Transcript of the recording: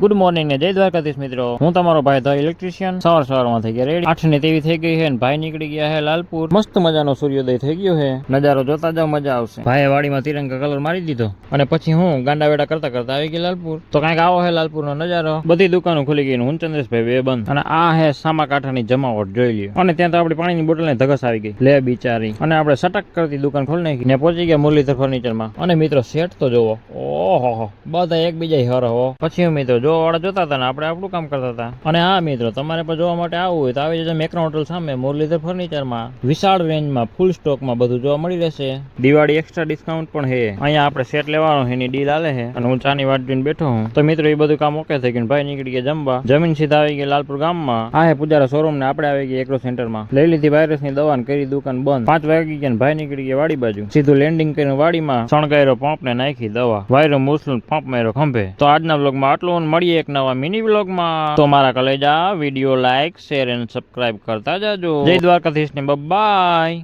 Good morning ને જય દ્વારકાધીશ મિત્રો, હું તમારો ભાઈ ધ ઇલેક્ટ્રિશિયન. સવારમાં થઈ ગયા રેડી. 8:23 થઈ ગઈ છે ને ભાઈ નીકળી ગયા છે લાલપુર. મસ્ત મજાનો સૂર્યોદય થઈ ગયો છે. નજારો જોતા જાવ, મજા આવશે. ભાઈએ વાડીમાં તિરંગા કલર મારી દીધો અને પછી હું ગાંડા વેડા કરતા આવી ગયા લાલપુર. તો કઈક આવો છે લાલપુર નો નજારો. બધી દુકાનો ખુલી ગઈ, હું ચંદ્રેશભાઈ બે બંધ. અને આ હે સામા કાંઠાની જમાવટ, જોઈ લ્યો. અને ત્યાં તો આપણી પાણીની બોટલ ને ધગસ આવી ગઈ લે બિચારી. અને આપણે સટક કરતી દુકાન ખોલી નાખી ને પહોંચી ગયા મુરલીધર ફર્નિચર માં. અને મિત્રો સેટ તો જોવો, ઓહો બધા એકબીજા હરહો. પછી મિત્રો જોવા વાળા જોતા હતા ને આપણે આપણું કામ કરતા હતા. અને હા મિત્રો, તમારે પણ જોવા માટે આવવું હોય તો આવી જજો મેક્રોન હોટલ સામે મુરલીધર ફર્નિચર માં. વિશાળ રેન્જમાં ફૂલ સ્ટોક માં બધું જોવા મળી રહેશે. દિવાળી એક્સ્ટ્રા ડિસ્કાઉન્ટ પણ છે. અહીંયા આપણે સેટ લેવાનો એની ડીલ આલે છે અને હું ચાની વાટ જોઈને બેઠો હું. તો મિત્રો એ બધું કામ ઓકે થઈ ગયું. ભાઈ નીકળી ગયા જમવા. જમીન સીધા આવી ગયા લાલપુર ગામમાં. આ હે પૂજારા શોરૂમ ને આપણે આવી ગયા એગ્રો સેન્ટર માં. લઈ લીધી વાયરસ ની દવા ને કરી દુકાન બંધ. 5 વાગી ગયા ભાઈ નીકળી ગયા વાડી બાજુ. સીધું લેન્ડિંગ કરીને વાડીમાં શણગાયરો પંપ ને નાખી દવા. વાયરો મૂસલું પંપ માર્યો ખંભે. તો આજના વ્લોગમાં આટલું. મળીએ એક નવા મિની વ્લોગમાં. તો મારા કલેજા વિડીયો લાઈક શેર અને સબસ્ક્રાઇબ કરતા જાજો. જય દ્વારકાધીશ ને બાય.